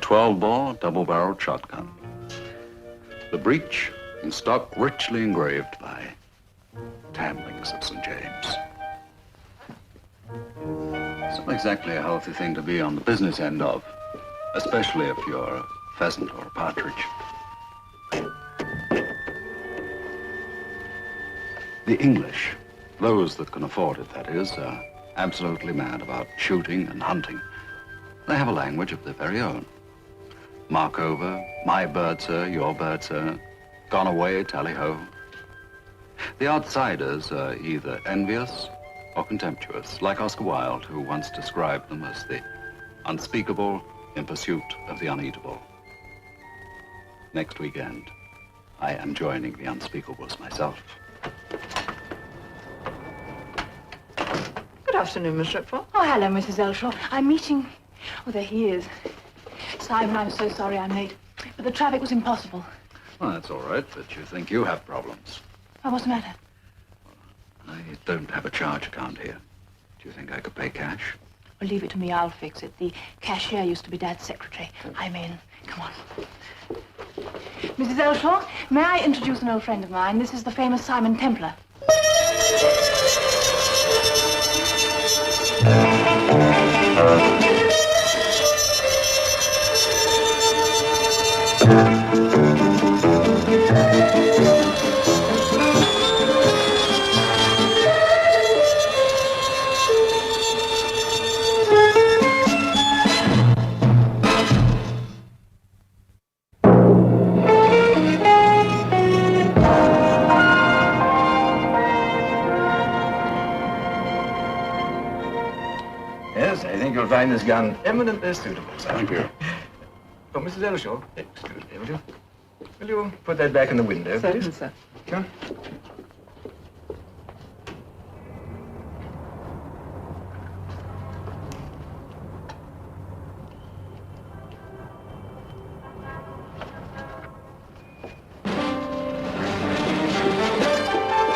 12-bore double-barreled shotgun. The breech in stock richly engraved by Tamlings of St. James. It's not exactly a healthy thing to be on the business end of, especially if you're a pheasant or a partridge. The English, those that can afford it, that is, are absolutely mad about shooting and hunting. They have a language of their very own. Mark over, my bird, sir, your bird, sir, gone away, tally-ho. The outsiders are either envious or contemptuous, like Oscar Wilde, who once described them as the unspeakable in pursuit of the uneatable. Next weekend, I am joining the unspeakables myself. Good afternoon, Miss Ripford. Oh, hello, Mrs. Ellshaw. I'm meeting... Oh, there he is. Simon, I'm so sorry I'm late, but the traffic was impossible. Well, that's all right, but you think you have problems. Oh, what's the matter? I don't have a charge account here. Do you think I could pay cash? Well, leave it to me. I'll fix it. The cashier used to be Dad's secretary. I'm in. Come on. Mrs. Ellshaw, may I introduce an old friend of mine? This is the famous Simon Templar. Yes, I think you'll find this gun eminently suitable, sir. Thank you. Oh, Mrs. Ellshaw, excuse me, will you? Will you put that back in the window, Certainly, please? sir. Sure.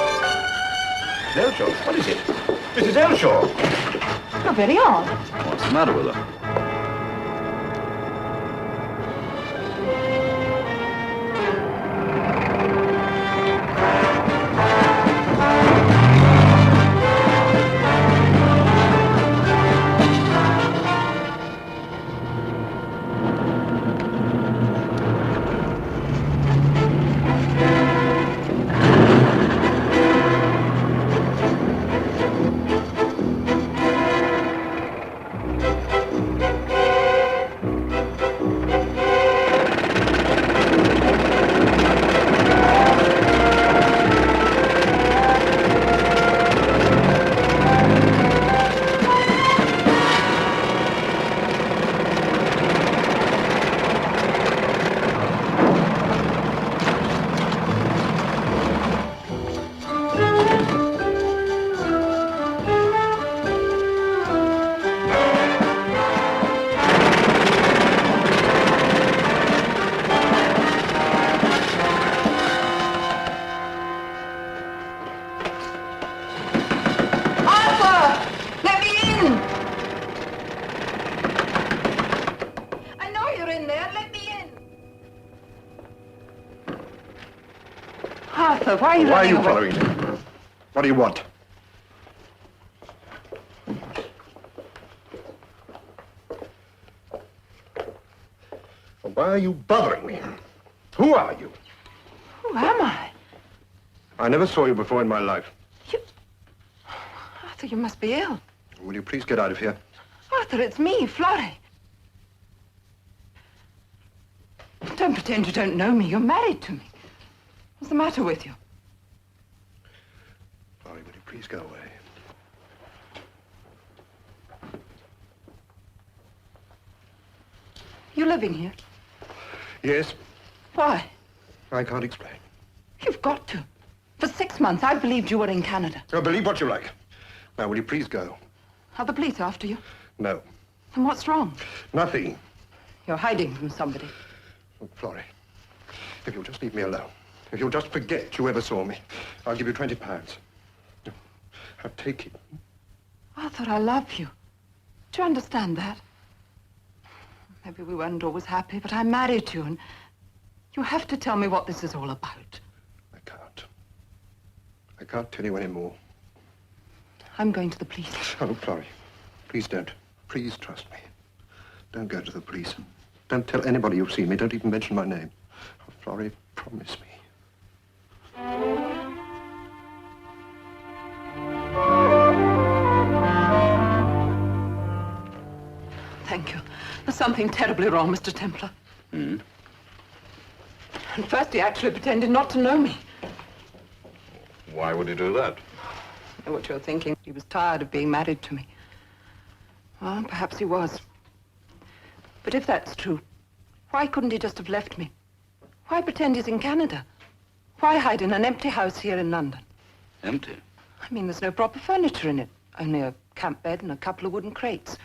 Mrs. Ellshaw, what is it? Mrs. Ellshaw! You're very odd. What's the matter with her? Arthur, why are you Why are you away? following me? What do you want? Why are you bothering me? Who are you? Who am I? I never saw you before in my life. Arthur, you must be ill. Will you please get out of here? Arthur, it's me, Florrie. Don't pretend you don't know me. You're married to me. What's the matter with you? Florrie, will you please go away? You living here? Yes, Why? I can't explain. You've got to. For 6 months, I believed you were in Canada. Oh, believe what you like. Now, will you please go? Are the police after you? No, And what's wrong? nothing. You're hiding from somebody. Oh, Florrie, if you'll just leave me alone, if you'll just forget you ever saw me, I'll give you £20. Now, take it. Arthur, I love you. Do you understand that? Maybe we weren't always happy, but I married you, and you have to tell me what this is all about. I can't. I can't tell you any more. I'm going to the police. Oh, Florrie, please don't. Please trust me. Don't go to the police. Don't tell anybody you've seen me. Don't even mention my name. Oh, Florrie, promise me. Thank you. There's something terribly wrong, Mr. Templar. Hmm? And first he actually pretended not to know me. Why would he do that? I know what you're thinking. He was tired of being married to me. Well, perhaps he was. But if that's true, why couldn't he just have left me? Why pretend he's in Canada? Why hide in an empty house here in London? Empty? I mean, there's no proper furniture in it. Only a camp bed and a couple of wooden crates.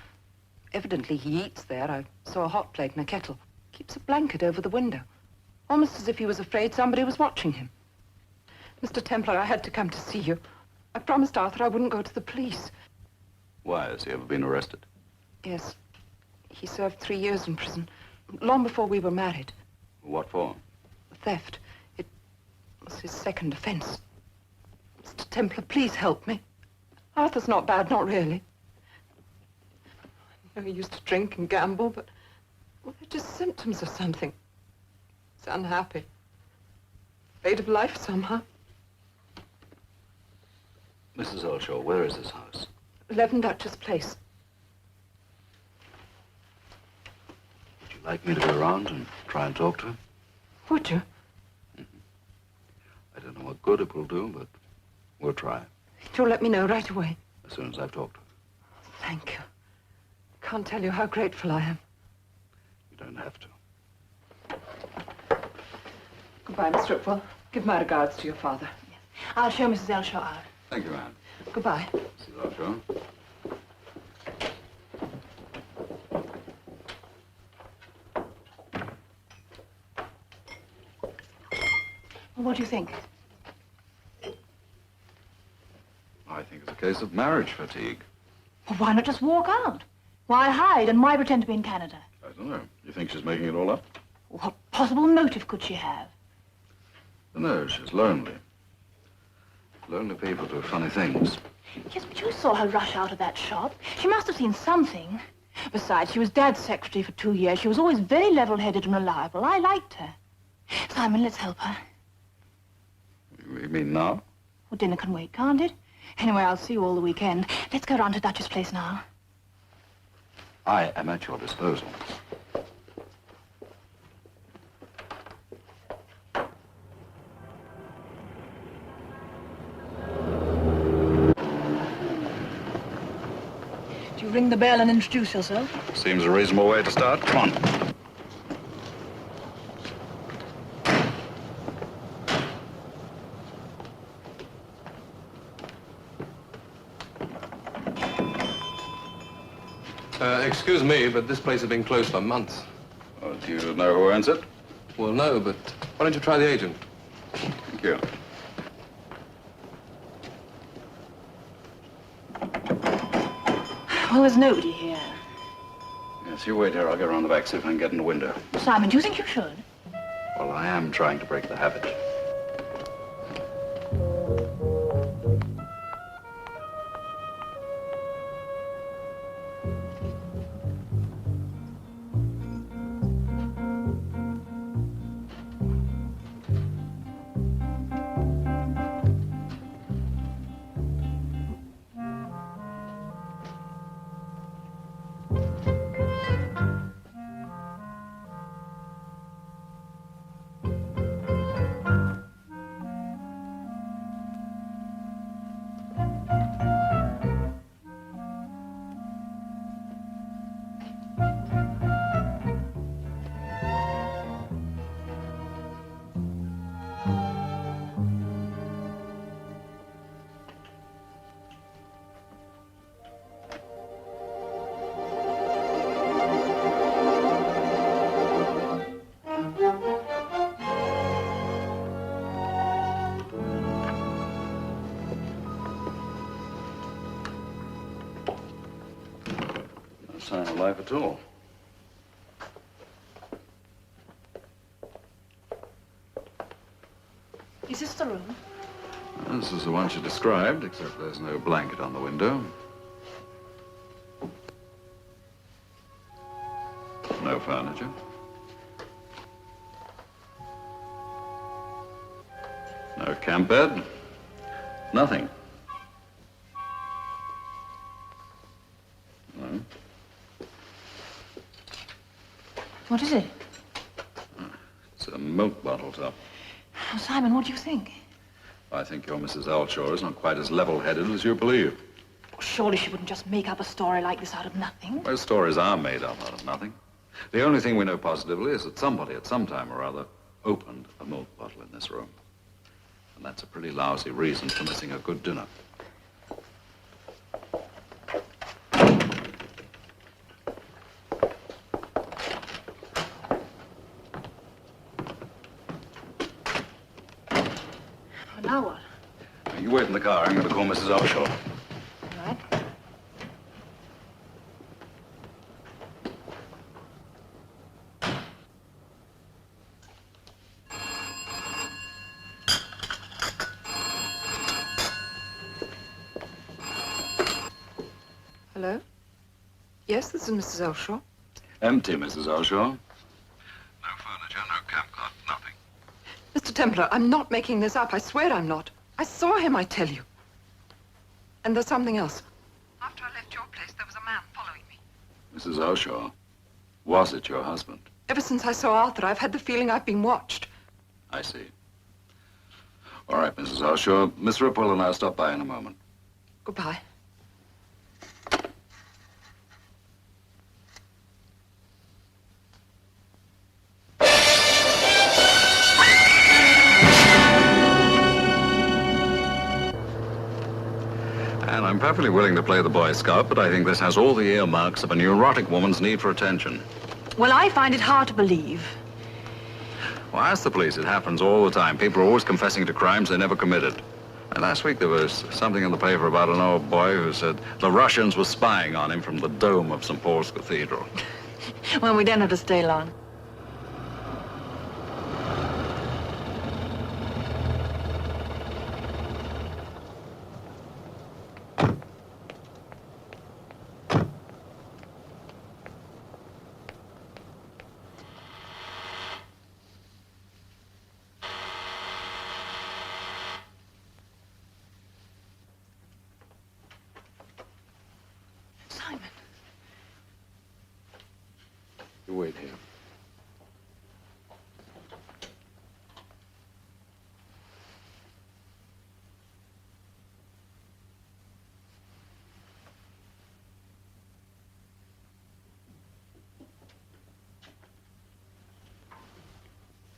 Evidently he eats there. I saw a hot plate and a kettle. Keeps a blanket over the window. Almost as if he was afraid somebody was watching him. Mr. Templar, I had to come to see you. I promised Arthur I wouldn't go to the police. Why, has he ever been arrested? Yes. He served 3 years in prison, long before we were married. What for? Theft. It was his second offense. Mr. Templar, please help me. Arthur's not bad, not really. I know he used to drink and gamble, but well, they're just symptoms of something. He's unhappy. Afraid of life somehow. Mrs. Ellshaw, where is this house? 11 Duchess Place. Would you like me to go around and try and talk to him? Would you? I don't know what good it will do, but we'll try. You'll let me know right away. As soon as I've talked to him. Thank you. Can't tell you how grateful I am. You don't have to. Goodbye, Miss Ripwell. Give my regards to your father. Yes. I'll show Mrs. Ellshaw out. Thank you, Anne. Goodbye. Mrs. Ellshaw. Well, what do you think? I think it's a case of marriage fatigue. Well, why not just walk out? Why hide and why pretend to be in Canada? I don't know. You think she's making it all up? What possible motive could she have? No, she's lonely. Lonely people do funny things. Yes, but you saw her rush out of that shop. She must have seen something. Besides, she was Dad's secretary for 2 years. She was always very level-headed and reliable. I liked her. Simon, let's help her. You mean now? Well, dinner can wait, can't it? Anyway, I'll see you all the weekend. Let's go round to Duchess Place now. I am at your disposal. Do you ring the bell and introduce yourself? Seems a reasonable way to start. Come on. Excuse me, but this place has been closed for months. Oh, do you know who owns it? Well, no, but why don't you try the agent? Thank you. Well, there's nobody here. Yes, you wait here. I'll get around the back, see if I can get in the window. Simon, do you think you should? Well, I am trying to break the habit. No sign of life at all. Is this the room? This is the one she described, except there's no blanket on the window. No furniture. No camp bed. Nothing. No. What is it? It's a milk bottle top. Oh, Simon, what do you think? I think your Mrs. Ellshaw is not quite as level-headed as you believe. Surely she wouldn't just make up a story like this out of nothing. Most stories are made up out of nothing. The only thing we know positively is that somebody at some time or other opened a milk bottle in this room. And that's a pretty lousy reason for missing a good dinner. Well, now what? You wait in the car. I'm going to call Mrs. Ellshaw. All right. Hello? Yes, this is Mrs. Ellshaw. Empty, Mrs. Ellshaw. No furniture, no camp cot, nothing. Mr. Templar, I'm not making this up. I swear I'm not. I saw him, I tell you. And there's something else. After I left your place, there was a man following me. Mrs. Ellshaw, was it your husband? Ever since I saw Arthur, I've had the feeling I've been watched. I see. All right, Mrs. Ellshaw. Miss Ripwell and I'll stop by in a moment. Goodbye. And I'm perfectly willing to play the Boy Scout, but I think this has all the earmarks of a neurotic woman's need for attention. Well, I find it hard to believe. Well, ask the police. It happens all the time. People are always confessing to crimes they never committed. And last week there was something in the paper about an old boy who said the Russians were spying on him from the dome of St. Paul's Cathedral. Well, we don't have to stay long. Simon. You wait here.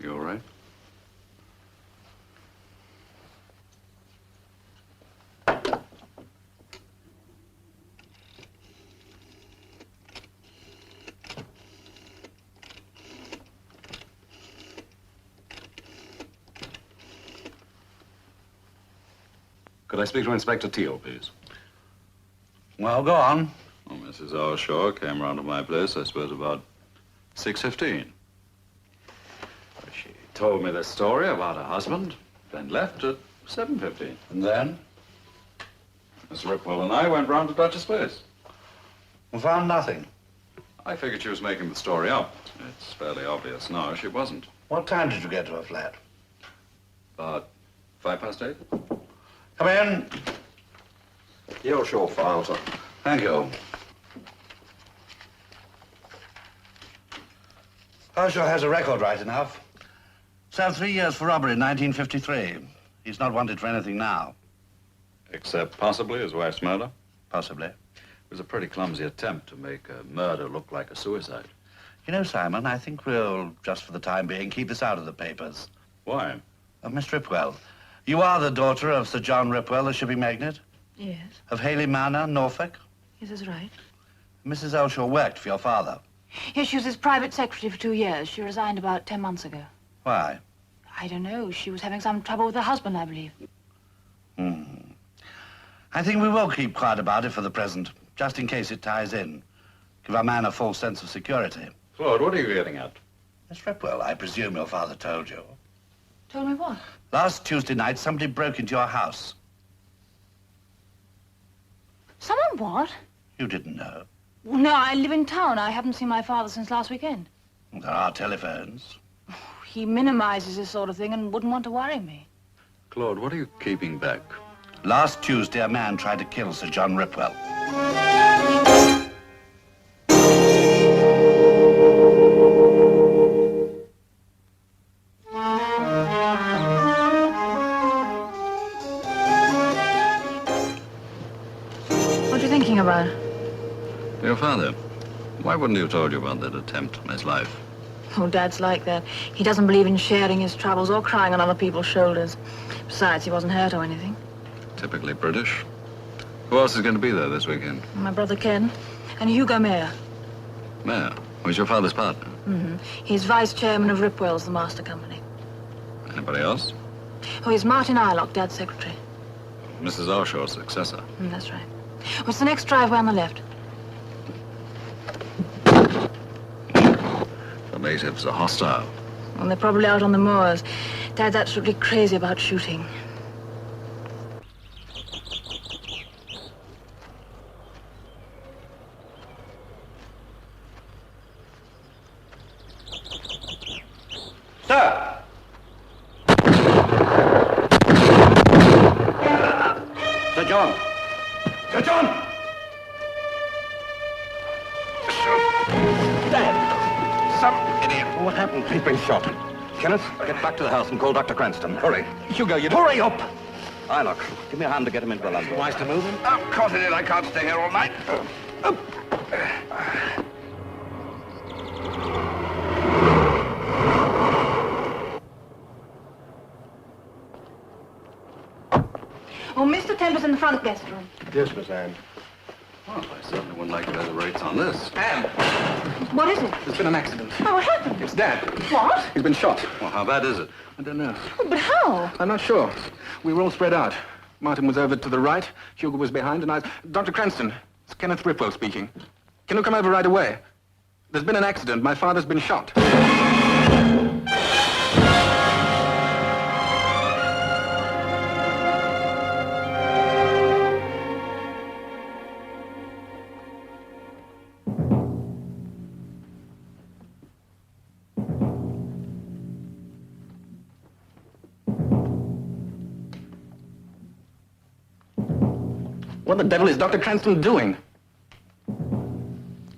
You all right? Could I speak to Inspector Teal, please? Well, go on. Well, Mrs. Ellshaw came round to my place, I suppose, about 6:15. She told me this story about her husband, then left at 7:15. And then? Miss Ripwell and I went round to Duchess Place. We found nothing. I figured she was making the story up. It's fairly obvious now she wasn't. What time did you get to her flat? About 8:05. Come in. The Ellshaw file, sir. Thank you. Ershaw has a record right enough. Served 3 years for robbery in 1953. He's not wanted for anything now. Except possibly his wife's murder. Possibly. It was a pretty clumsy attempt to make a murder look like a suicide. You know, Simon, I think we'll, just for the time being, keep this out of the papers. Why? Miss Ripwell, you are the daughter of Sir John Ripwell, the shipping magnate? Yes. Of Haley Manor, Norfolk? Yes, that's right. Mrs. Ellshaw worked for your father. Yes, she was his private secretary for 2 years. She resigned about 10 months ago. Why? I don't know. She was having some trouble with her husband, I believe. I think we will keep quiet about it for the present, just in case it ties in. Give our man a false sense of security. Claude, what are you getting at? Miss Ripwell, I presume your father told you. Told me what? Last Tuesday night, somebody broke into your house. Someone what? You didn't know. Well, no, I live in town. I haven't seen my father since last weekend. There are telephones. He minimizes this sort of thing and wouldn't want to worry me. Claude, what are you keeping back? Last Tuesday, a man tried to kill Sir John Ripwell. What are you thinking about? Your father. Why wouldn't he have told you about that attempt on his life? Oh, Dad's like that. He doesn't believe in sharing his troubles or crying on other people's shoulders. Besides, he wasn't hurt or anything. Typically British. Who else is going to be there this weekend? My brother Ken and Hugo Mayer. Mayor, who's your father's partner? He's vice chairman of Ripwell's, the master company. Anybody else? Oh, he's Martin Eyelock, Dad's secretary. Mrs. Ellshaw's successor. That's right. What's the next driveway on the left? The natives are hostile. Well, they're probably out on the moors. Dad's absolutely crazy about shooting. Sir! Sir John! Sir John! Some idiot. What happened? He's been shot. Kenneth, get back to the house and call Dr. Cranston. Hurry. Hugo, you hurry up! Eyelock, give me a hand to get him into the landau. Wise to move him? I'm caught in it. I can't stay here all night. Oh, Mr. Temple's in the front guest room. Yes, Miss Anne. Well, I certainly wouldn't like to pay the rates on this. Anne, What is it? there's been an accident. Oh, what happened? It's Dad. What? He's been shot. Well, how bad is it? I don't know. Oh, but how? I'm not sure. We were all spread out. Martin was over to the right, Hugo was behind, and I... Dr. Cranston, it's Kenneth Ripwell speaking. Can you come over right away? There's been an accident. My father's been shot. What the devil is Dr. Cranston doing?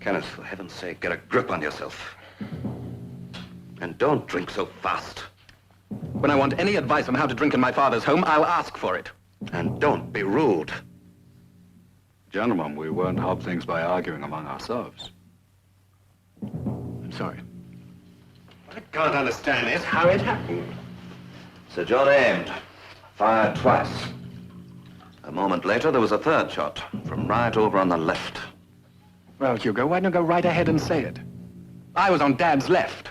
Kenneth, for heaven's sake, get a grip on yourself. And don't drink so fast. When I want any advice on how to drink in my father's home, I'll ask for it. And don't be rude. Gentlemen, we won't help things by arguing among ourselves. I'm sorry. What I can't understand is how it happened. Sir John aimed, fired twice. A moment later, there was a third shot from right over on the left. Well, Hugo, why don't you go right ahead and say it? I was on Dad's left.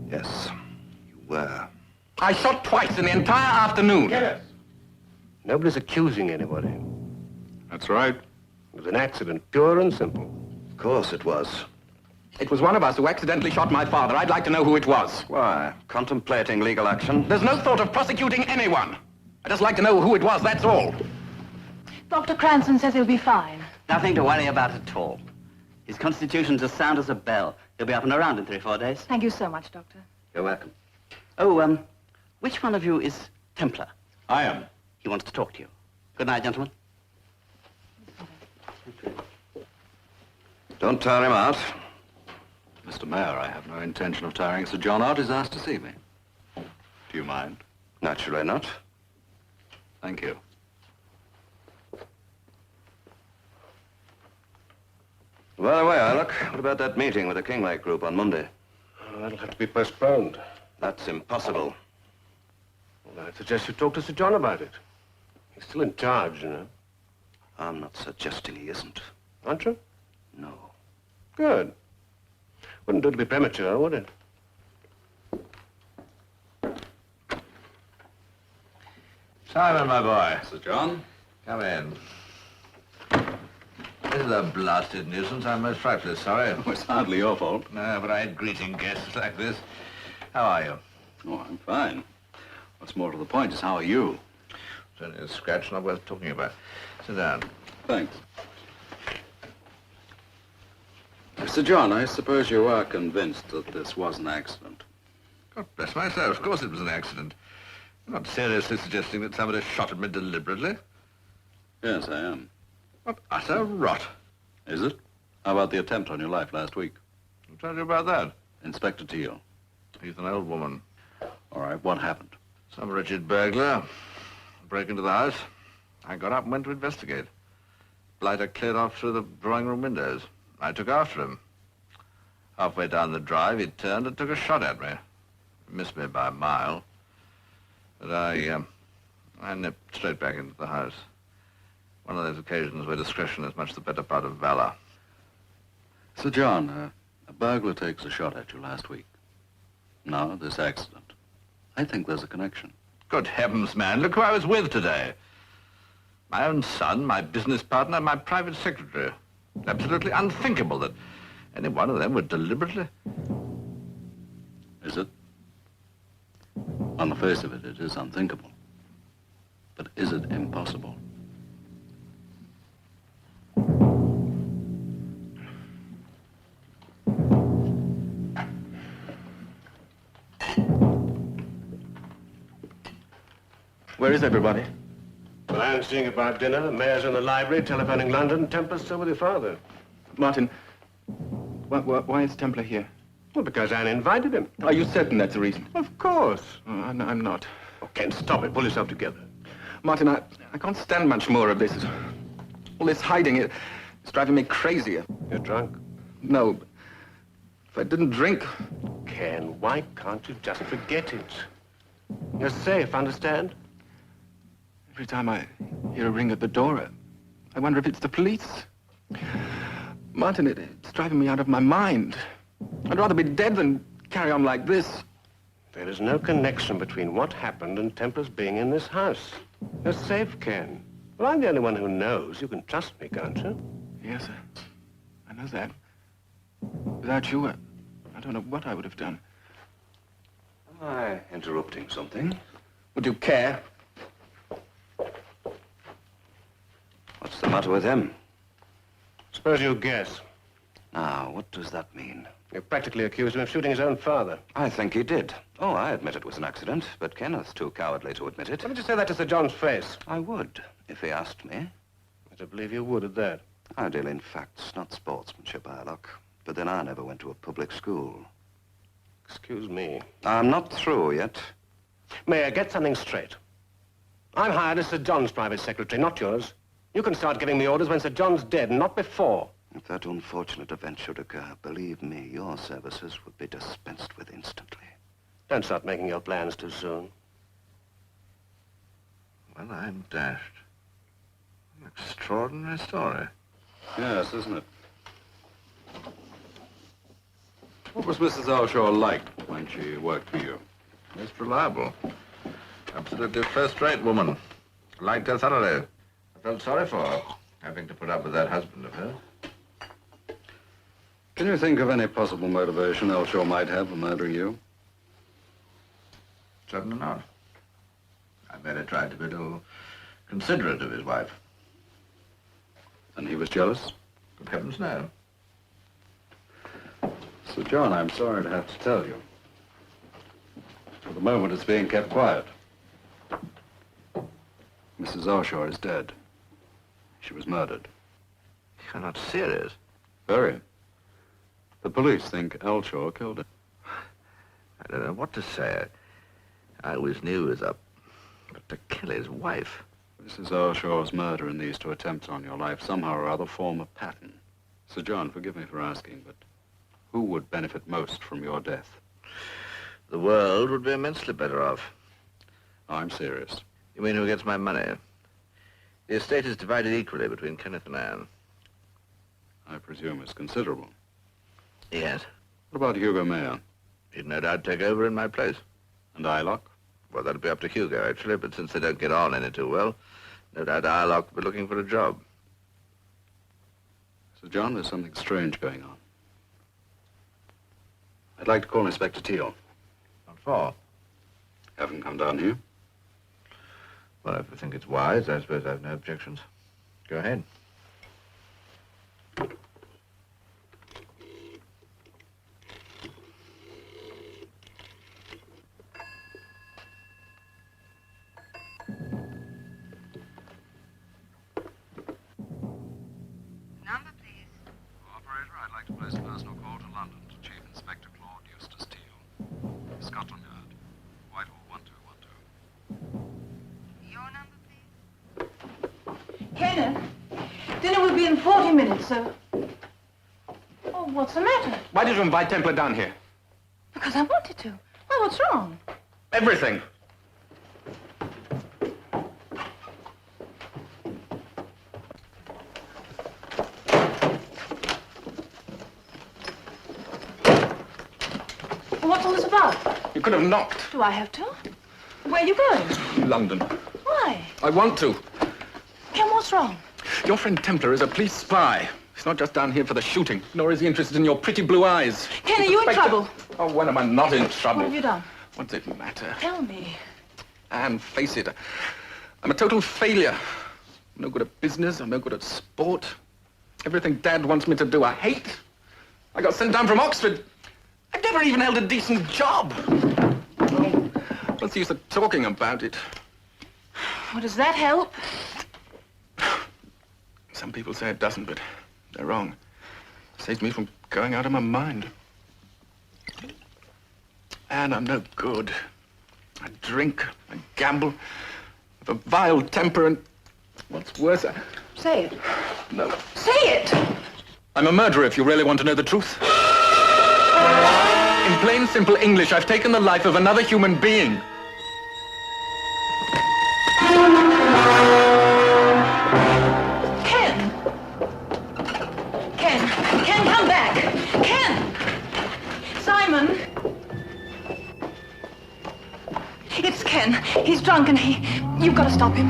Yes, you were. I shot twice in the entire afternoon. Yes. Nobody's accusing anybody. That's right. It was an accident, pure and simple. Of course it was. It was one of us who accidentally shot my father. I'd like to know who it was. Why? Contemplating legal action? There's no thought of prosecuting anyone. I'd just like to know who it was, that's all. Dr. Cranston says he'll be fine. Nothing to worry about at all. His constitution's as sound as a bell. He'll be up and around in 3 or 4 days. Thank you so much, Doctor. You're welcome. Oh, which one of you is Templar? I am. He wants to talk to you. Good night, gentlemen. Don't tire him out. Mr. Mayor, I have no intention of tiring Sir John out. He's asked to see me. Do you mind? Naturally not. Thank you. By the way, Eyelock, what about that meeting with the Kinglake group on Monday? That'll have to be postponed. That's impossible. Well, I'd suggest you talk to Sir John about it. He's still in charge, you know. I'm not suggesting he isn't. Aren't you? No. Good. Wouldn't do to be premature, would it? Simon, my boy, Sir John? come in. This is a blasted nuisance. I'm most frightfully sorry. Oh, it's hardly your fault. No, but I hate greeting guests like this. How are you? Oh, I'm fine. What's more to the point is, how are you? It's only a scratch, not worth talking about. Sit down. Thanks. Sir John, I suppose you are convinced that this was an accident. God bless my soul, of course it was an accident. You're not seriously suggesting that somebody shot at me deliberately? Yes, I am. What utter rot. Is it? How about the attempt on your life last week? Who told you about that? Inspector Teal. He's an old woman. All right, what happened? Some wretched burglar broke into the house. I got up and went to investigate. Blighter cleared off through the drawing room windows. I took after him. Halfway down the drive, he turned and took a shot at me. He missed me by a mile. But I nipped straight back into the house. One of those occasions where discretion is much the better part of valor. Sir John, a burglar takes a shot at you last week. Now, this accident. I think there's a connection. Good heavens, man, look who I was with today. My own son, my business partner, my private secretary. Absolutely unthinkable that any one of them would deliberately... Is it? On the face of it, it is unthinkable. But is it impossible? Where is everybody? Well, Anne's seeing about dinner, the mayor's in the library, telephoning London, Templar's still with your father. Martin, why is Templar here? Well, because Anne invited him. Are you certain that's the reason? Of course. Oh, I'm not. Oh, Ken, stop it. Pull yourself together. Martin, I can't stand much more of this. All this hiding, it's driving me crazy. You're drunk? No, but if I didn't drink... Ken, why can't you just forget it? You're safe, understand? Every time I hear a ring at the door, I wonder if it's the police. Martin, it's driving me out of my mind. I'd rather be dead than carry on like this. There is no connection between what happened and Templar's being in this house. You're safe, Ken. Well, I'm the only one who knows. You can trust me, can't you? Yes, sir. I know that. Without you, I don't know what I would have done. Am I interrupting something? Would you care? What's the matter with him? Suppose you guess. Now, what does that mean? You practically accused him of shooting his own father. I think he did. Oh, I admit it was an accident, but Kenneth's too cowardly to admit it. Why don't you say that to Sir John's face? I would, if he asked me. I don't believe you would at that. I deal in facts, not sportsmanship, Ilock. But then I never went to a public school. Excuse me. I'm not through yet. Mayor, get something straight. I'm hired as Sir John's private secretary, not yours. You can start giving me orders when Sir John's dead, and not before. If that unfortunate event should occur, believe me, your services would be dispensed with instantly. Don't start making your plans too soon. Well, I'm dashed. An extraordinary story. Yes, isn't it? What was Mrs. Ellshaw like when she worked for you? Most reliable. Absolutely first-rate woman. Liked her thoroughly. I felt sorry for her, having to put up with that husband of hers. Can you think of any possible motivation Ellshaw might have for murdering you? Certainly not. I merely tried to be a little considerate of his wife. And he was jealous? Good heavens, no. Sir John, I'm sorry to have to tell you. For the moment, it's being kept quiet. Mrs. Ellshaw is dead. She was murdered. You're not serious. Very. The police think Ellshaw killed her. I don't know what to say. I always knew he was up. But to kill his wife... Mrs. Ellshaw's murder and these two attempts on your life somehow or other form a pattern. Sir John, forgive me for asking, but who would benefit most from your death? The world would be immensely better off. I'm serious. You mean who gets my money? The estate is divided equally between Kenneth and Anne. I presume it's considerable. Yes. What about Hugo Mayer? He'd no doubt take over in my place. And Ilock? Well, that'd be up to Hugo, actually, but since they don't get on any too well, no doubt Ilock will be looking for a job. Sir John, there's something strange going on. I'd like to call Inspector Teal. What for? Haven't come down here? Well, if you think it's wise, I suppose I have no objections. Go ahead. Number, please. Operator, I'd like to place a personal call to London to Chief Inspector Claude Eustace Teal. Scotland Yard. Whitehall 1212. Your number, please. Kenneth, dinner will be in 40 minutes, so... Oh, what's the matter? Why did you invite Templar down here? Because I wanted to. Well, what's wrong? Everything. What's all this about? You could have knocked. Do I have to? Where are you going? London. Why? I want to. Ken, what's wrong? Your friend Templar is a police spy. He's not just down here for the shooting, nor is he interested in your pretty blue eyes. Ken, are you in Inspector- trouble? Oh, when am I not in trouble? What have you done? What does it matter? Tell me. And face it, I'm a total failure. I'm no good at business, I'm no good at sport. Everything Dad wants me to do, I hate. I got sent down from Oxford. I've never even held a decent job. Oh, what's the use of talking about it? Well, does that help? Some people say it doesn't, but they're wrong. It saves me from going out of my mind. And I'm no good. I drink, I gamble, have a vile temper, and what's worse, Say it. no. Say it! I'm a murderer, if you really want to know the truth. In plain, simple English, I've taken the life of another human being. Ken! Ken! Ken, come back! Ken! Simon! It's Ken. He's drunk and you've got to stop him.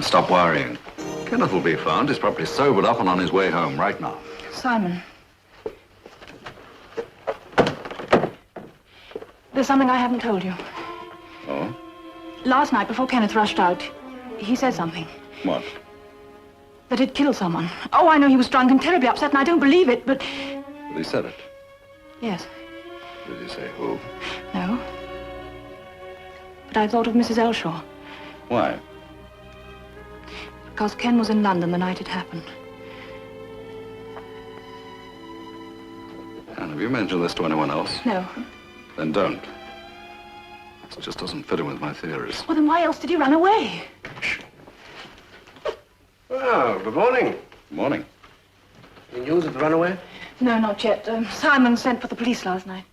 Stop worrying. Kenneth will be found. He's probably sobered up and on his way home right now. Simon. There's something I haven't told you. Oh? Last night, before Kenneth rushed out, he said something. What? That he'd killed someone. Oh, I know he was drunk and terribly upset, and I don't believe it, but... But he said it. Yes. Did he say who? No. But I thought of Mrs. Ellshaw. Why? Because Ken was in London the night it happened. And have you mentioned this to anyone else? No. Then don't. This just doesn't fit in with my theories. Well, then why else did he run away? Oh, good morning. Good morning. Any news of the runaway? No, not yet. Simon sent for the police last night.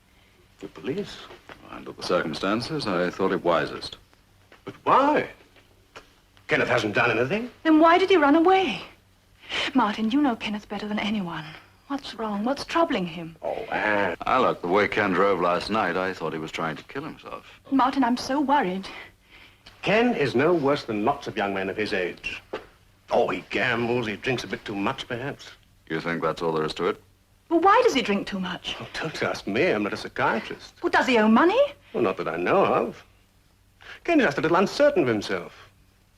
The police? Under the circumstances, I thought it wisest. But why? Kenneth hasn't done anything. Then why did he run away? Martin, you know Kenneth better than anyone. What's wrong? What's troubling him? Oh, Anne. I look, the way Ken drove last night, I thought he was trying to kill himself. Martin, I'm so worried. Ken is no worse than lots of young men of his age. Oh, he gambles, he drinks a bit too much, perhaps. You think that's all there is to it? Well, why does he drink too much? Oh, don't ask me, I'm not a psychiatrist. Well, does he owe money? Well, not that I know of. Ken is just a little uncertain of himself.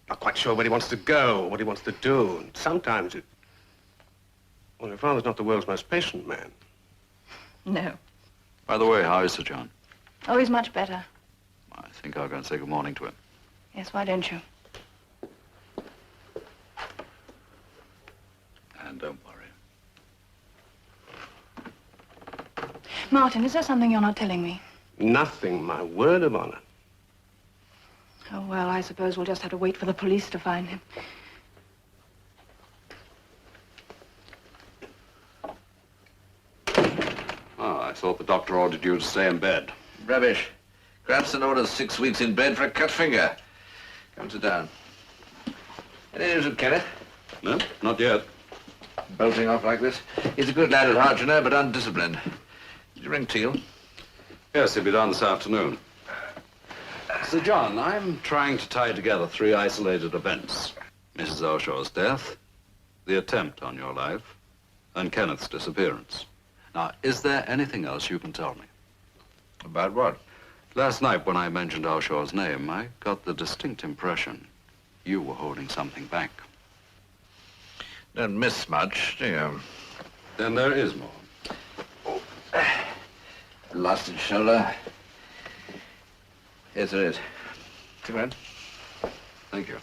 Not quite sure where he wants to go, what he wants to do. And sometimes it... Well, your father's not the world's most patient man. No. By the way, how is Sir John? Oh, he's much better. I think I'll go and say good morning to him. Yes, why don't you? And don't worry. Martin, is there something you're not telling me? Nothing, my word of honor. Oh, well, I suppose we'll just have to wait for the police to find him. Oh, I thought the doctor ordered you to stay in bed. Rubbish. Grandson orders 6 weeks in bed for a cut finger. Come sit down. Any news of Kenneth? No, not yet. Bolting off like this. He's a good lad at heart, you know, but undisciplined. Did you ring Teal? Yes, he'll be down this afternoon. Sir John, I'm trying to tie together 3 isolated events. Mrs. Ellshaw's death, the attempt on your life, and Kenneth's disappearance. Now, is there anything else you can tell me? About what? Last night, when I mentioned Ellshaw's name, I got the distinct impression you were holding something back. Don't miss much, do you? Then there is more. Lost his shoulder. Yes, there is. Cigarette? Thank you.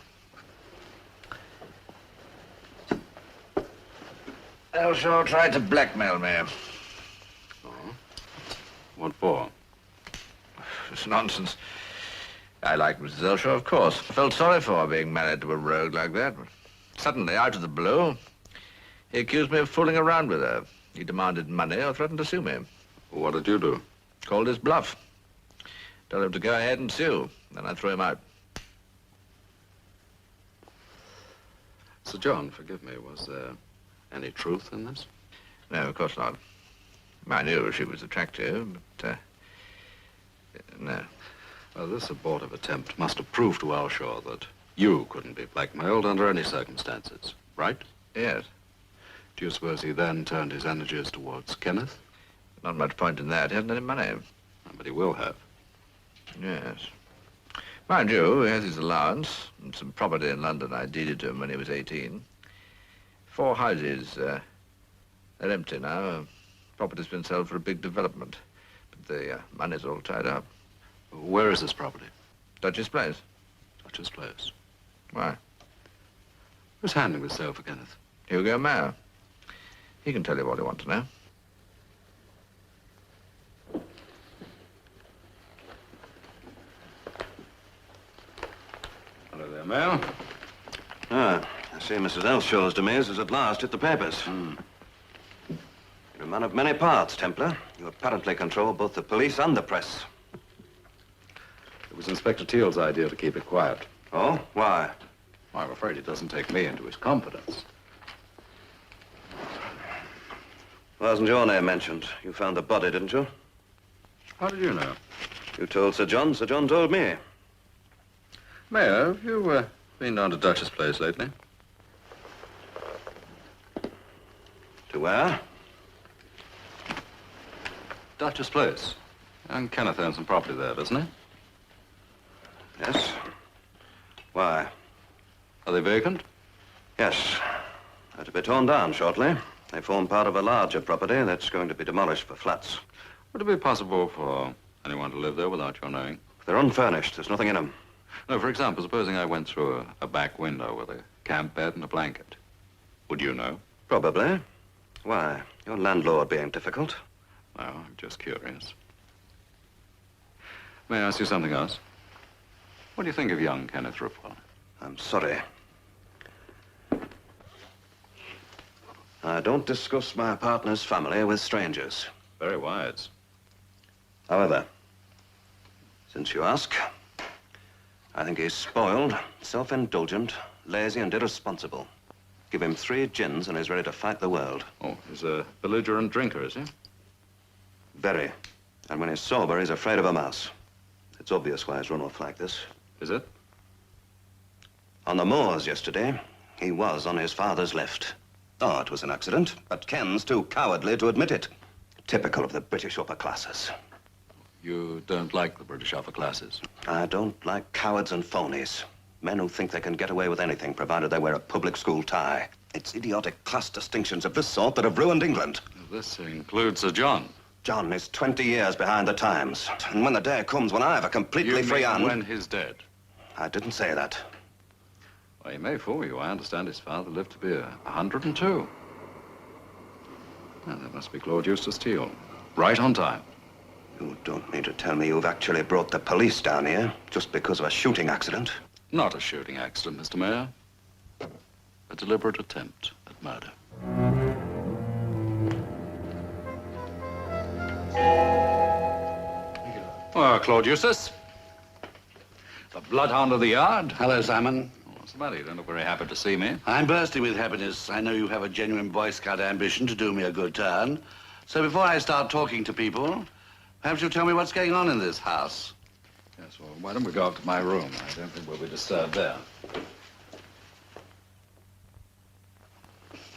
Ellshaw tried to blackmail me. Oh? What for? It's nonsense. I liked Mrs. Ellshaw, of course. Felt sorry for her being married to a rogue like that. But suddenly, out of the blue, he accused me of fooling around with her. He demanded money or threatened to sue me. What did you do? Called his bluff. Told him to go ahead and sue. Then I threw him out. Sir John, forgive me, was there any truth in this? No, of course not. I knew she was attractive, but, no. Well, this abortive attempt must have proved to Ellshaw that you couldn't be blackmailed under any circumstances, right? Yes. Do you suppose he then turned his energies towards Kenneth? Not much point in that. He hasn't any money. But he will have. Yes. Mind you, he has his allowance and some property in London I deeded to him when he was 18. 4 houses. They're empty now. Property's been sold for a big development. But the money's all tied up. Where is this property? Duchess Place. Duchess Place. Why? Who's handling the sale for Kenneth? Hugo Mayer. He can tell you what you want to know. Hello there, Mayor. Ah, I see Mrs. Elshaw's demise has at last hit the papers. You're a man of many parts, Templar. You apparently control both the police and the press. It was Inspector Teal's idea to keep it quiet. Oh? Why? I'm afraid he doesn't take me into his confidence. Wasn't your name mentioned? You found the body, didn't you? How did you know? You told Sir John. Sir John told me. Mayor, have you been down to Duchess Place lately? To where? Duchess Place. And Kenneth owns some property there, doesn't he? Yes. Why? Are they vacant? Yes. They're to be torn down shortly. They form part of a larger property that's going to be demolished for flats. Would it be possible for anyone to live there without your knowing? They're unfurnished. There's nothing in them. No, for example, supposing I went through a back window with a camp bed and a blanket. Would you know? Probably. Why? Your landlord being difficult. No, I'm just curious. May I ask you something else? What do you think of young Kenneth Ripwell? I'm sorry. I don't discuss my partner's family with strangers. Very wise. However, since you ask, I think he's spoiled, self-indulgent, lazy, and irresponsible. Give him 3 gins and he's ready to fight the world. Oh, he's a belligerent drinker, is he? Very. And when he's sober, he's afraid of a mouse. It's obvious why he's run off like this. Is it? On the moors yesterday, he was on his father's left. Oh, it was an accident, but Ken's too cowardly to admit it. Typical of the British upper classes. You don't like the British upper classes? I don't like cowards and phonies. Men who think they can get away with anything, provided they wear a public school tie. It's idiotic class distinctions of this sort that have ruined England. This includes Sir John. John is 20 years behind the times. And when the day comes when I have a completely free hand... when he's dead? I didn't say that. Well, he may fool you. I understand his father lived to be 102. Well, that must be Claude Eustace Teal. Right on time. You don't mean to tell me you've actually brought the police down here just because of a shooting accident? Not a shooting accident, Mr. Mayor. A deliberate attempt at murder. Well, Claude Eustace. The bloodhound of the yard. Hello, Simon. What's the matter? You don't look very happy to see me. I'm bursting with happiness. I know you have a genuine Boy Scout ambition to do me a good turn. So before I start talking to people, perhaps you'll tell me what's going on in this house. Yes, well, why don't we go up to my room? I don't think we'll be disturbed there.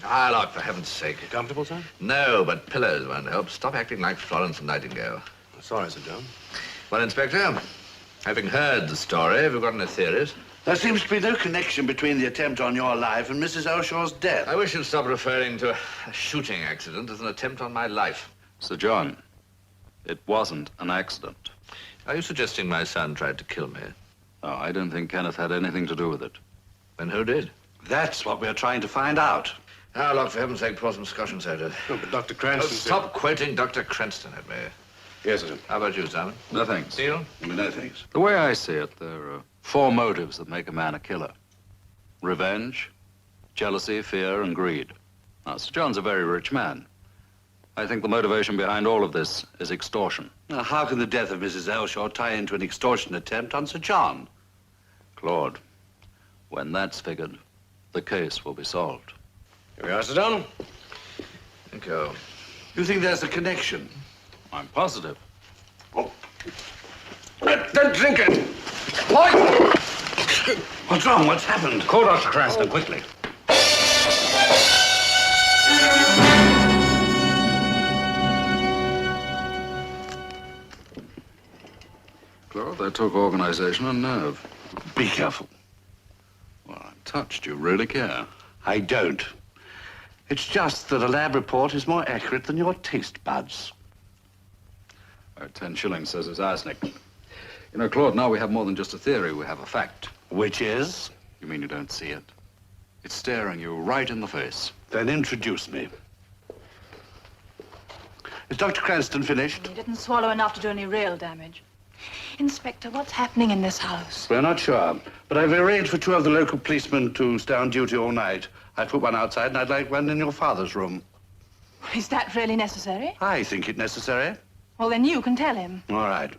Ah, look, for heaven's sake. You comfortable, sir? No, but pillows won't help. Stop acting like Florence Nightingale. Sorry, Sir John. Well, Inspector, having heard the story, have you got any theories? There seems to be no connection between the attempt on your life and Mrs. Elshaw's death. I wish you'd stop referring to a shooting accident as an attempt on my life. Sir John, it wasn't an accident. Are you suggesting my son tried to kill me? No, I don't think Kenneth had anything to do with it. Then who did? That's what we're trying to find out. Now, look, for heaven's sake, pour some scotch and soda. Oh, but Dr. Oh, Cranston... stop quoting Dr. Cranston at me. Yes, sir. How about you, Simon? No thanks. Steele? No, thanks. The way I see it, there are 4 motives that make a man a killer. Revenge, jealousy, fear, and greed. Now, Sir John's a very rich man. I think the motivation behind all of this is extortion. Now, how can the death of Mrs. Ellshaw tie into an extortion attempt on Sir John? Claude, when that's figured, the case will be solved. Here we are, Sir John. Thank you. You think there's a connection? I'm positive. Don't drink it! What's wrong? What's happened? Call Dr. Cranston, quickly. Claude, that took organization and nerve. Be careful. Well, I'm touched. You really care. I don't. It's just that a lab report is more accurate than your taste buds. 10 shillings says it's arsenic. You know, Claude, now we have more than just a theory. We have a fact. Which is? You mean you don't see it? It's staring you right in the face. Then introduce me. Is Dr. Cranston finished? He didn't swallow enough to do any real damage. Inspector, what's happening in this house? We're not sure, but I've arranged for 2 of the local policemen to stay on duty all night. I put one outside, and I'd like one in your father's room. Is that really necessary? I think it necessary. Well, then you can tell him. All right.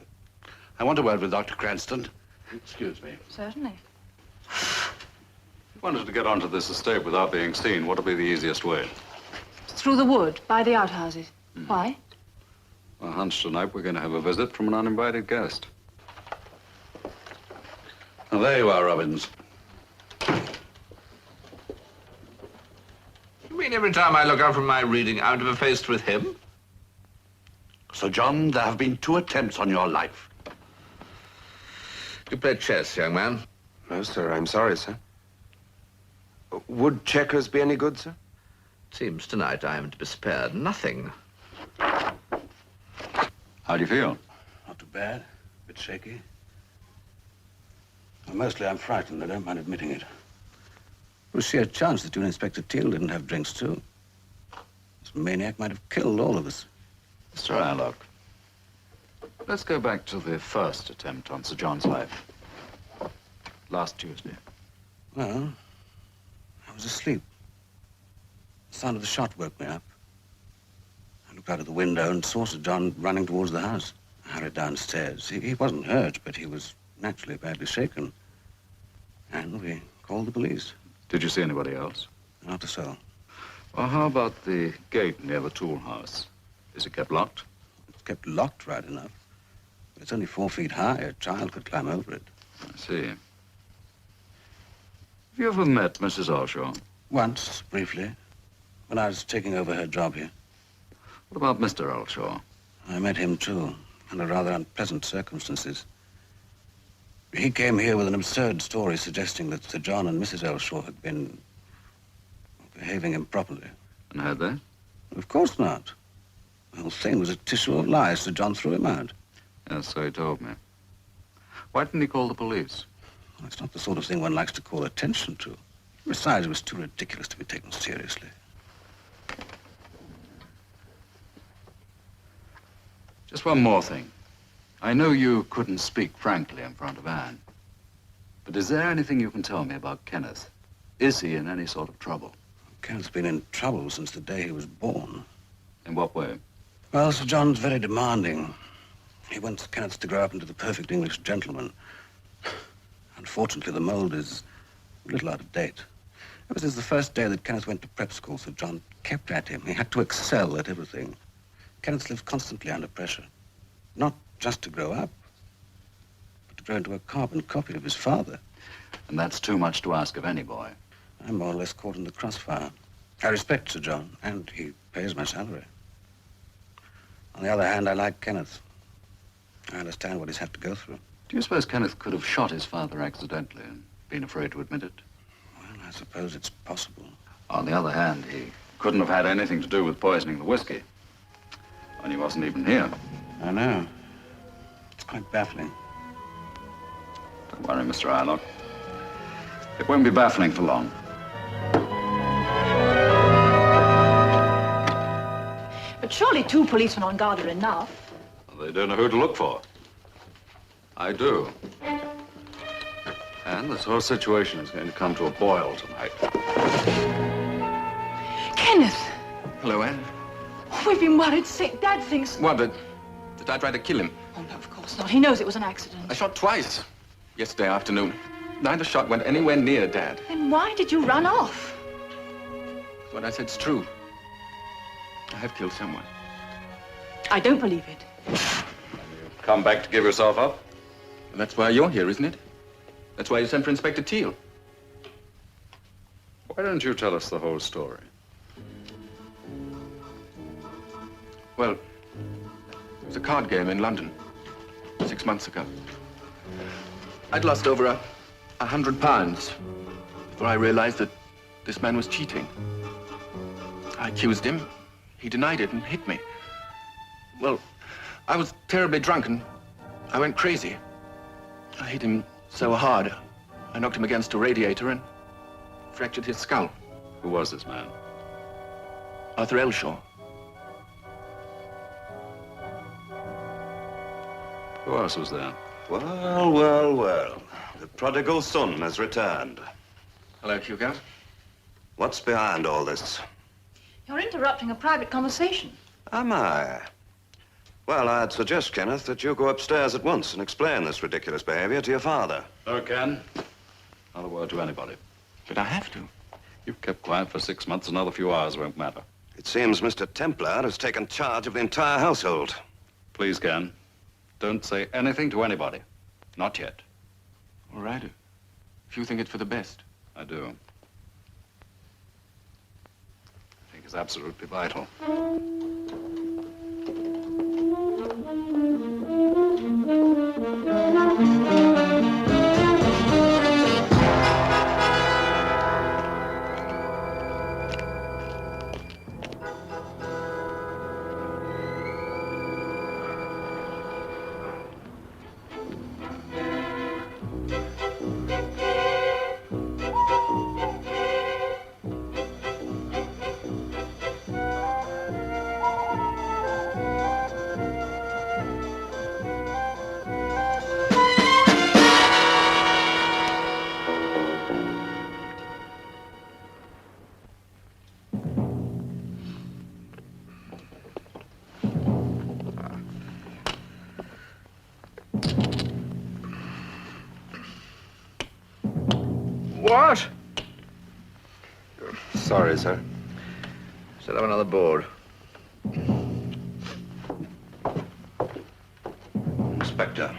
I want a word with Dr. Cranston. Excuse me. Certainly. If you wanted to get onto this estate without being seen, what would be the easiest way? Through the wood, by the outhouses. Why? A hunch tonight we're going to have a visit from an uninvited guest. Oh, there you are, Robbins. You mean every time I look out from my reading, I'm to be faced with him? Sir John, there have been 2 attempts on your life. You play chess, young man. No, sir. I'm sorry, sir. Would checkers be any good, sir? Seems tonight I am to be spared nothing. How do you feel? Not too bad. A bit shaky. Well, mostly I'm frightened. I don't mind admitting it. There was sheer chance that you and Inspector Teal didn't have drinks, too. This maniac might have killed all of us. Mr. Alloc, let's go back to the first attempt on Sir John's life. Last Tuesday. Well, I was asleep. The sound of the shot woke me up. I looked out of the window and saw Sir John running towards the house. I hurried downstairs. He wasn't hurt, but he was naturally badly shaken. And we called the police. Did you see anybody else? Not a soul. Well, how about the gate near the tool house? Is it kept locked? It's kept locked right enough. But it's only 4 feet high. A child could climb over it. I see. Have you ever met Mrs. Ellshaw? Once, briefly, when I was taking over her job here. What about Mr. Ellshaw? I met him, too, under rather unpleasant circumstances. He came here with an absurd story suggesting that Sir John and Mrs. Ellshaw had been behaving improperly. And had they? Of course not. The whole thing was a tissue of lies. Sir John threw him out. Yes, so he told me. Why didn't he call the police? Well, it's not the sort of thing one likes to call attention to. Besides, it was too ridiculous to be taken seriously. Just one more thing. I know you couldn't speak frankly in front of Anne. But is there anything you can tell me about Kenneth? Is he in any sort of trouble? Kenneth's been in trouble since the day he was born. In what way? Well, Sir John's very demanding. He wants Kenneth to grow up into the perfect English gentleman. Unfortunately, the mold is a little out of date. Ever since the first day that Kenneth went to prep school, Sir John kept at him. He had to excel at everything. Kenneth lives constantly under pressure. Not just to grow up, but to grow into a carbon copy of his father. And that's too much to ask of any boy. I'm more or less caught in the crossfire. I respect Sir John, and he pays my salary. On the other hand, I like Kenneth. I understand what he's had to go through. Do you suppose Kenneth could have shot his father accidentally and been afraid to admit it? Well, I suppose it's possible. On the other hand, he couldn't have had anything to do with poisoning the whiskey. And he wasn't even here. I know. It's quite baffling. Don't worry, Mr. Arlock. It won't be baffling for long. But surely 2 policemen on guard are enough. They don't know who to look for. I do. And this whole situation is going to come to a boil tonight. Kenneth! Hello, Anne. We've been worried sick. Dad thinks... What, that I tried to kill him? Oh, no, of course not. He knows it was an accident. I shot twice yesterday afternoon. Neither shot went anywhere near Dad. Then why did you run off? What I said's true. I have killed someone. I don't believe it. You've come back to give yourself up? And that's why you're here, isn't it? That's why you sent for Inspector Teal. Why don't you tell us the whole story? Well, it was a card game in London 6 months ago. I'd lost over £100 before I realized that this man was cheating. I accused him. He denied it and hit me. Well, I was terribly drunk and I went crazy. I hit him so hard, I knocked him against a radiator and fractured his skull. Who was this man? Arthur Ellshaw. Who else was there? Well, well, well. The prodigal son has returned. Hello, Hugo. What's behind all this? You're interrupting a private conversation. Am I? Well, I'd suggest, Kenneth, that you go upstairs at once and explain this ridiculous behavior to your father. No, Ken. Not a word to anybody. But I have to. You've kept quiet for 6 months. Another few hours won't matter. It seems Mr. Templar has taken charge of the entire household. Please, Ken. Don't say anything to anybody. Not yet. All right. If you think it's for the best. I do. I think it's absolutely vital. What? Sorry, sir. Set up another board. Inspector,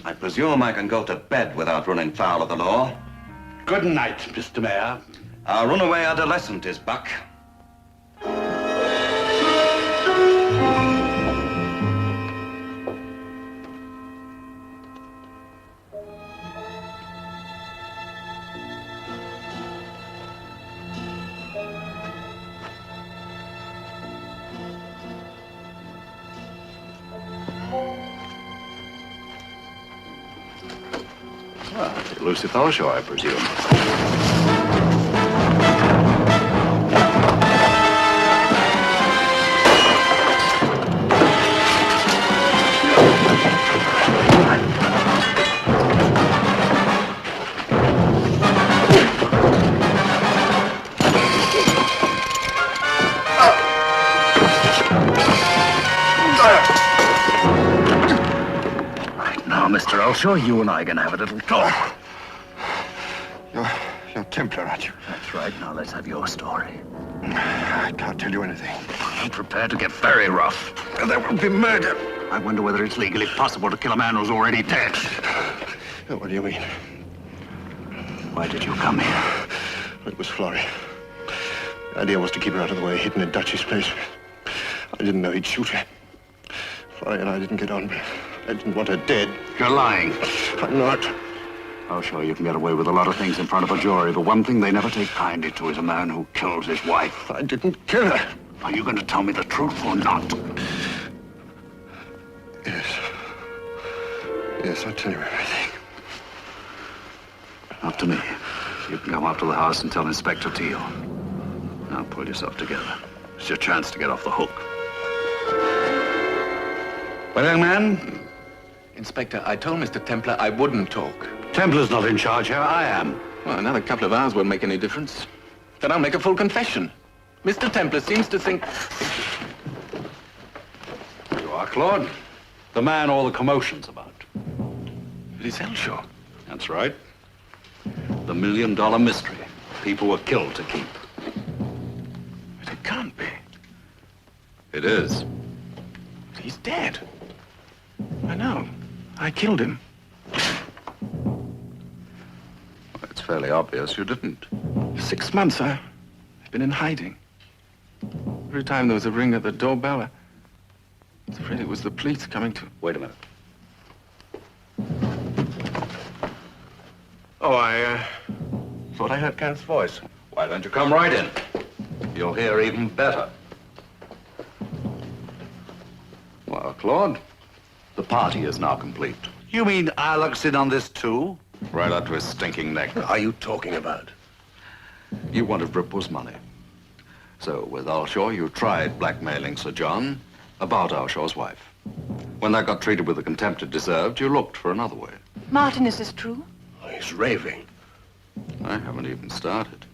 I presume I can go to bed without running foul of the law. Good night, Mr. Mayor. Our runaway adolescent is back. Elusive Ellshaw, I presume. Right now, Mr. Ellshaw, you and I are going to have a little talk. You're Templar, aren't you? That's right. Now let's have your story. I can't tell you anything. I'm prepared to get very rough. There will be murder. I wonder whether it's legally possible to kill a man who's already dead. What do you mean? Why did you come here? It was Florrie. The idea was to keep her out of the way, hidden in Dutch's place. I didn't know he'd shoot her. Florrie and I didn't get on, but I didn't want her dead. You're lying. I'm not. I'll show you can get away with a lot of things in front of a jury, but one thing they never take kindly to is a man who kills his wife. I didn't kill her. Are you going to tell me the truth or not? Yes. Yes, I'll tell you everything. Up to me. You can come up to the house and tell Inspector Teal. Now pull yourself together. It's your chance to get off the hook. Well, young man, Inspector, I told Mr. Templar I wouldn't talk. Templar's not in charge here. I am. Well, another couple of hours won't make any difference. Then I'll make a full confession. Mr. Templar seems to think... You are Claude. The man all the commotion's about. It is Ellshaw. That's right. The $1 million mystery. People were killed to keep. But it can't be. It is. He's dead. I know. I killed him. It's fairly obvious you didn't. 6 months, I've been in hiding. Every time there was a ring at the doorbell, I was afraid it was the police coming to... Wait a minute. Oh, I thought I heard Kenneth's voice. Why don't you come right in? You'll hear even better. Well, Claude, the party is now complete. You mean Irelock's in on this too? Right up to his stinking neck. What are you talking about? You wanted Ripple's money. So, with Ellshaw, you tried blackmailing Sir John about Ellshaw's wife. When that got treated with the contempt it deserved, you looked for another way. Martin, is this true? Oh, he's raving. I haven't even started.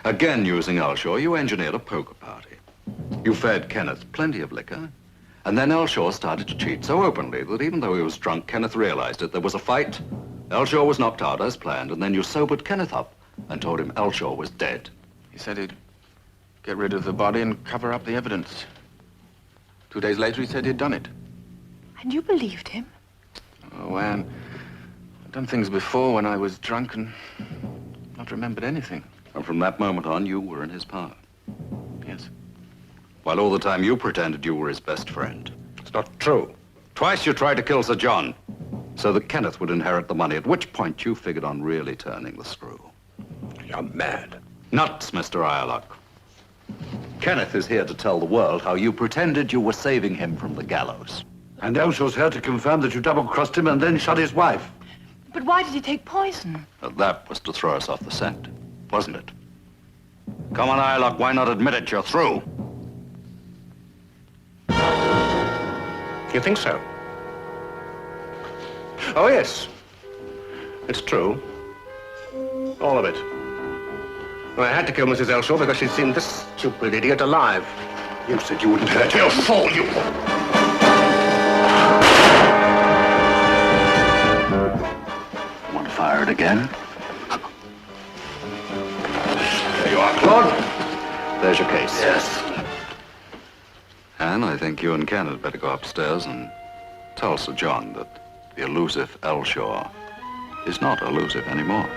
Again, using Ellshaw, you engineered a poker party. You fed Kenneth plenty of liquor, and then Ellshaw started to cheat so openly that even though he was drunk, Kenneth realized it. There was a fight. Ellshaw was knocked out as planned, and then you sobered Kenneth up and told him Ellshaw was dead. He said he'd get rid of the body and cover up the evidence. 2 days later, he said he'd done it. And you believed him? Oh, Anne, I've done things before when I was drunk and not remembered anything. And from that moment on, you were in his power. Yes. While all the time you pretended you were his best friend. It's not true. Twice you tried to kill Sir John, so that Kenneth would inherit the money, at which point you figured on really turning the screw. You're mad. Nuts, Mr. Irelock. Kenneth is here to tell the world how you pretended you were saving him from the gallows. And Elshaw's here to confirm that you double-crossed him and then shot his wife. But why did he take poison? That was to throw us off the scent, wasn't it? Come on, Irelock, why not admit it? You're through. You think so? Oh, yes. It's true. All of it. Well, I had to kill Mrs. Ellshaw because she'd seen this stupid idiot alive. You said you wouldn't hurt her. You fool, you... Want to fire it again? There's your case. Yes. And I think you and Ken had better go upstairs and tell Sir John that the elusive Ellshaw is not elusive anymore.